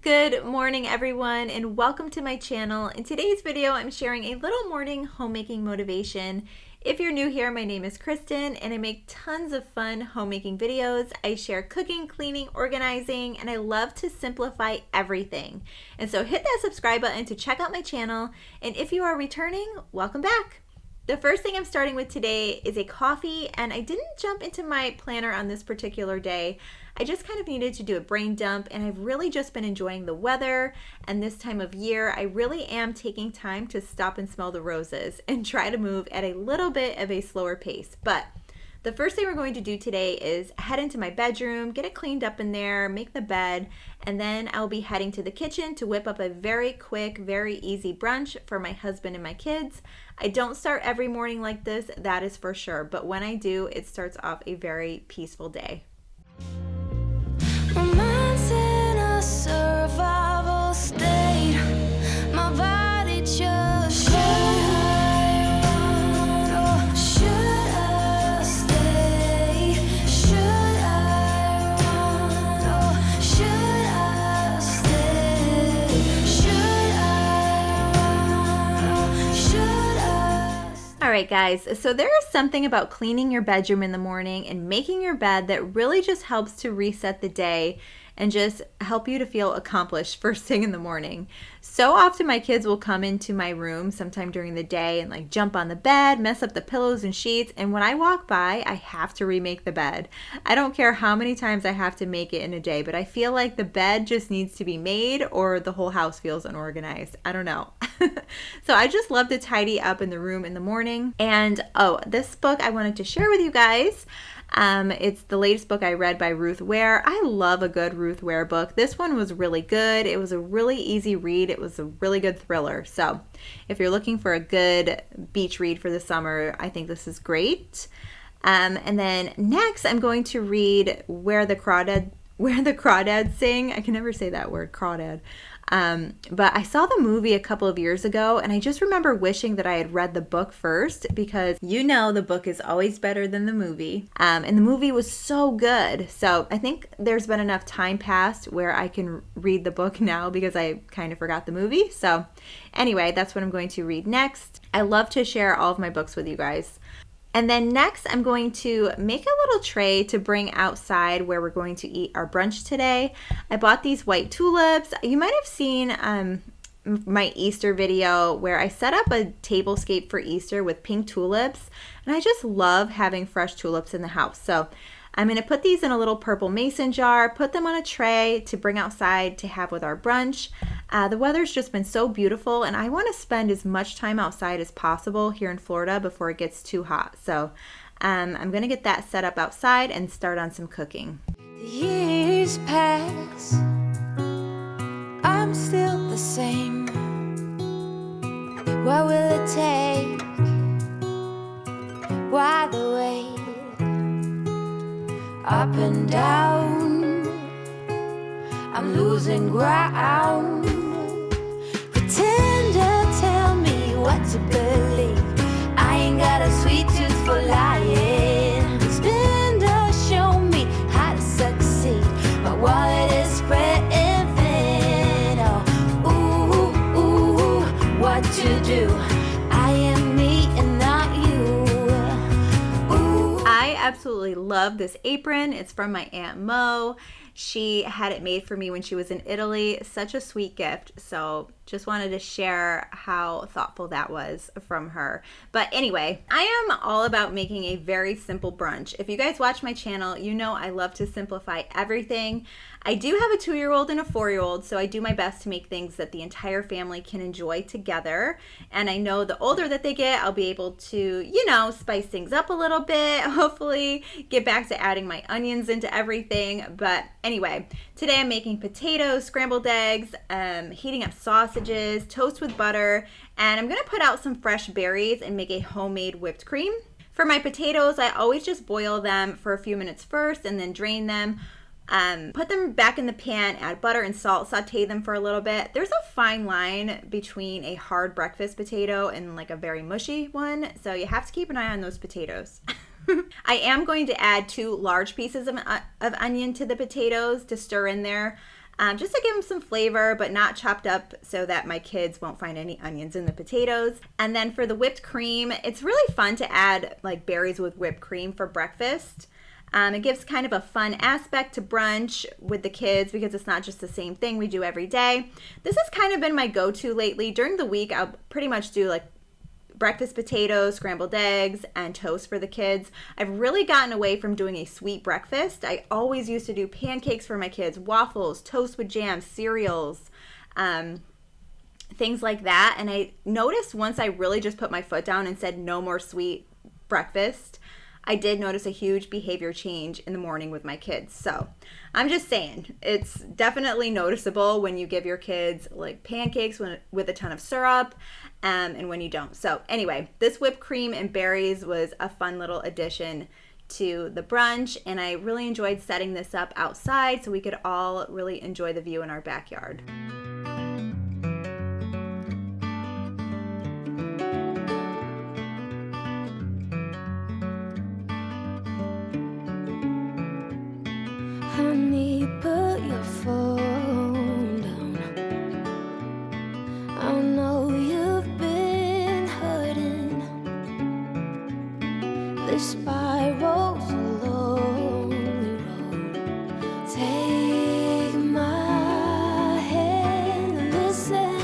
Good morning, everyone, and welcome to my channel. In today's video, I'm sharing a little morning homemaking motivation. If you're new here, my name is Kristen, and I make tons of fun homemaking videos. I share cooking, cleaning, organizing, and I love to simplify everything. And so hit that subscribe button to check out my channel, and if you are returning, welcome back. The first thing I'm starting with today is a coffee, and I didn't jump into my planner on this particular day. I just kind of needed to do a brain dump, and I've really just been enjoying the weather, and this time of year I really am taking time to stop and smell the roses and try to move at a little bit of a slower pace. But the first thing we're going to do today is head into my bedroom, get it cleaned up in there, make the bed, and then I'll be heading to the kitchen to whip up a very quick, very easy brunch for my husband and my kids. I don't start every morning like this, that is for sure, but when I do, it starts off a very peaceful day. My mind's in a survival state. My body just should I run or should I stay? Should I run or should I stay? Should I run or should I stay? All right, guys, so there is something about cleaning your bedroom in the morning and making your bed that really just helps to reset the day and just help you to feel accomplished first thing in the morning. So often my kids will come into my room sometime during the day and like jump on the bed, mess up the pillows and sheets, and when I walk by, I have to remake the bed. I don't care how many times I have to make it in a day, but I feel like the bed just needs to be made or the whole house feels unorganized. I don't know. So I just love to tidy up in the room in the morning. And this book I wanted to share with you guys. It's the latest book I read by Ruth Ware. I love a good Ruth Ware book. This one was really good. It was a really easy read. It was a really good thriller. So if you're looking for a good beach read for the summer, I think this is great. And then next I'm going to read Where the Crawdads Sing. I can never say that word, crawdad. But I saw the movie a couple of years ago, and I just remember wishing that I had read the book first because you know the book is always better than the movie. And the movie was so good. So I think there's been enough time passed where I can read the book now because I kind of forgot the movie. So anyway, that's what I'm going to read next. I love to share all of my books with you guys. And then next, I'm going to make a little tray to bring outside where we're going to eat our brunch today. I bought these white tulips. You might have seen my Easter video where I set up a tablescape for Easter with pink tulips. And I just love having fresh tulips in the house. So I'm going to put these in a little purple mason jar, put them on a tray to bring outside to have with our brunch. The weather's just been so beautiful, and I want to spend as much time outside as possible here in Florida before it gets too hot. So I'm going to get that set up outside and start on some cooking. The years pass, I'm still the same. What will it take? Why the wait? Up and down, I'm losing ground. Pretend to tell me what to believe. I ain't got a sweet tooth for lying. Spin to show me how to succeed. My wallet is spreading thin. Oh, ooh, ooh, what to do? I am me and not you. Ooh. I absolutely love this apron. It's from my Aunt Mo. She had it made for me when she was in Italy. Such a sweet gift. So just wanted to share how thoughtful that was from her. But anyway, I am all about making a very simple brunch. If you guys watch my channel, you know I love to simplify everything. I do have a 2-year-old and a 4-year-old, so I do my best to make things that the entire family can enjoy together. And I know the older that they get, I'll be able to, spice things up a little bit, hopefully get back to adding my onions into everything. But anyway, today I'm making potatoes, scrambled eggs, heating up sausages, toast with butter, and I'm going to put out some fresh berries and make a homemade whipped cream. For my potatoes, I always just boil them for a few minutes first and then drain them. Put them back in the pan, add butter and salt, saute them for a little bit. There's a fine line between a hard breakfast potato and like a very mushy one, so you have to keep an eye on those potatoes. I am going to add 2 large pieces of onion to the potatoes to stir in there. just to give them some flavor, but not chopped up so that my kids won't find any onions in the potatoes. And then for the whipped cream, it's really fun to add like berries with whipped cream for breakfast. It gives kind of a fun aspect to brunch with the kids because it's not just the same thing we do every day. This has kind of been my go-to lately. During the week, I'll pretty much do like breakfast potatoes, scrambled eggs, and toast for the kids. I've really gotten away from doing a sweet breakfast. I always used to do pancakes for my kids, waffles, toast with jam, cereals, things like that. And I noticed once I really just put my foot down and said no more sweet breakfast, I did notice a huge behavior change in the morning with my kids. So I'm just saying, it's definitely noticeable when you give your kids like pancakes with a ton of syrup and when you don't. So anyway, this whipped cream and berries was a fun little addition to the brunch, and I really enjoyed setting this up outside so we could all really enjoy the view in our backyard. Honey, put your phone down. I know you've been hurting. This spiral's a lonely road. Take my hand and listen.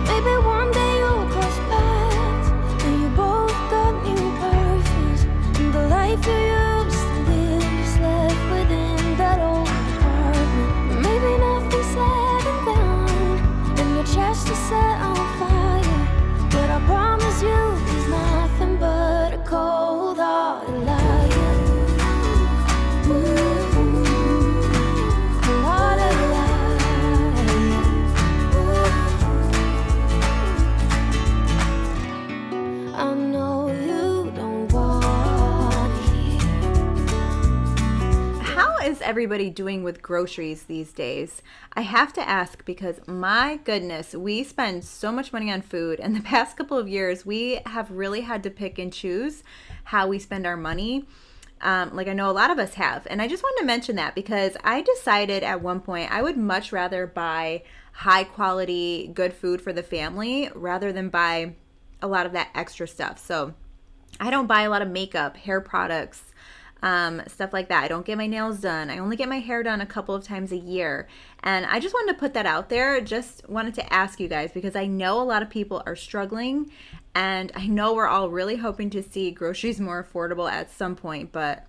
Maybe one day you'll cross paths and you both got new perfumes, and the life you used to live is left within that old apartment. But maybe nothing's said and done, and your chest is set on fire. But I promise you, there's nothing but a cold-hearted liar. Cold-hearted liar. I know you don't want to hear. How is everybody doing with groceries these days? I have to ask because my goodness, we spend so much money on food, and the past couple of years we have really had to pick and choose how we spend our money. Like I know a lot of us have, and I just wanted to mention that because I decided at one point I would much rather buy high quality, good food for the family rather than buy a lot of that extra stuff. So I don't buy a lot of makeup, hair products, stuff like that. I don't get my nails done. I only get my hair done a couple of times a year. And I just wanted to put that out there. Just wanted to ask you guys because I know a lot of people are struggling, and I know we're all really hoping to see groceries more affordable at some point. But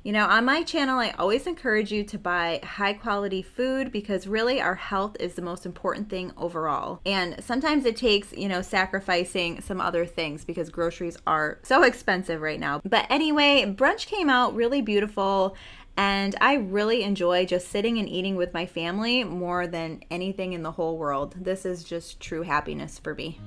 you know, on my channel, I always encourage you to buy high quality food because really our health is the most important thing overall. And sometimes it takes, you know, sacrificing some other things because groceries are so expensive right now. But anyway, brunch came out really beautiful, and I really enjoy just sitting and eating with my family more than anything in the whole world. This is just true happiness for me.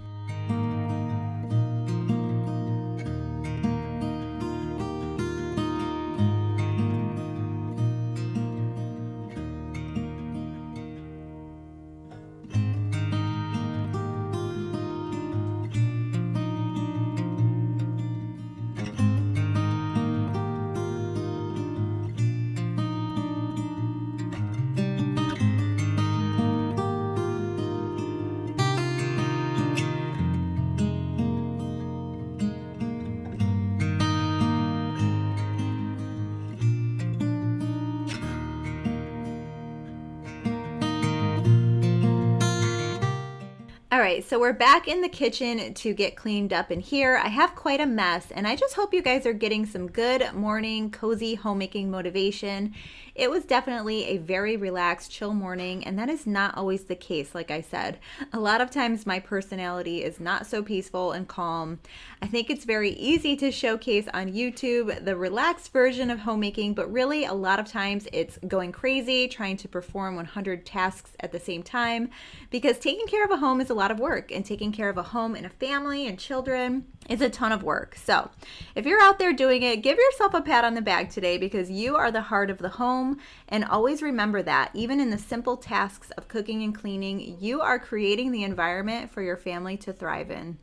All right, so we're back in the kitchen to get cleaned up in here. I have quite a mess, and I just hope you guys are getting some good morning, cozy homemaking motivation. It was definitely a very relaxed, chill morning, and that is not always the case, like I said. A lot of times my personality is not so peaceful and calm. I think it's very easy to showcase on YouTube the relaxed version of homemaking, but really a lot of times it's going crazy, trying to perform 100 tasks at the same time, because taking care of a home is a lot of work, and taking care of a home and a family and children is a ton of work. So if you're out there doing it, give yourself a pat on the back today because you are the heart of the home. And always remember that even in the simple tasks of cooking and cleaning, you are creating the environment for your family to thrive in.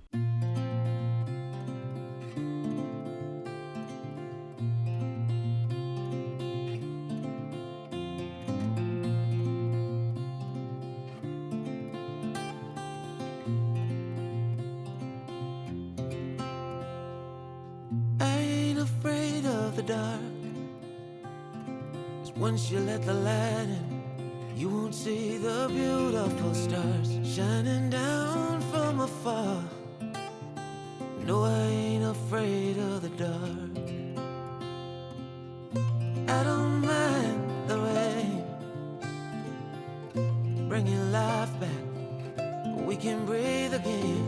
the dark. 'Cause once you let the light in, you won't see the beautiful stars shining down from afar. No, I ain't afraid of the dark. I don't mind the rain, bringing life back. We can breathe again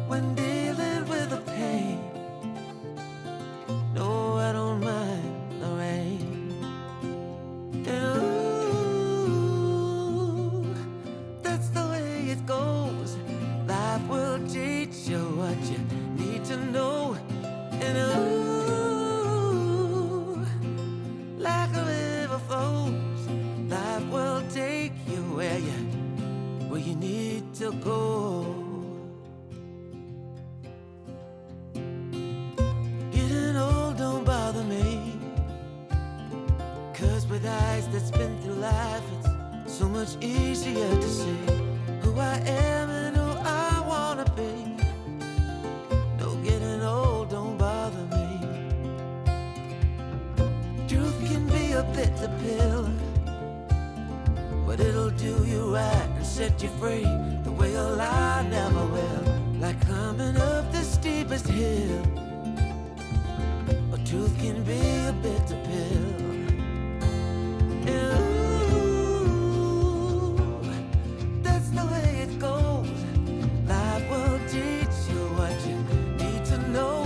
when dealing with the pain. No, I don't mind the rain. And ooh, that's the way it goes. Life will teach you what you need to know. And ooh, like a river flows, life will take you where you need to go. Getting old don't bother me, 'cause with eyes that's been through life, it's so much easier to see who I am and who I wanna be. No, getting old don't bother me. Truth can be a bitter pill, but it'll do you right and set you free the way a lie never will. Like climbing up the steepest hill. But truth can be a bitter pill. And ooh, that's the way it goes. Life will teach you what you need to know.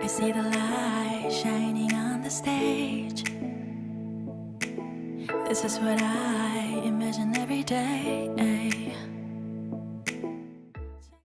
I see the light shining on the stage. This is what I imagine every day.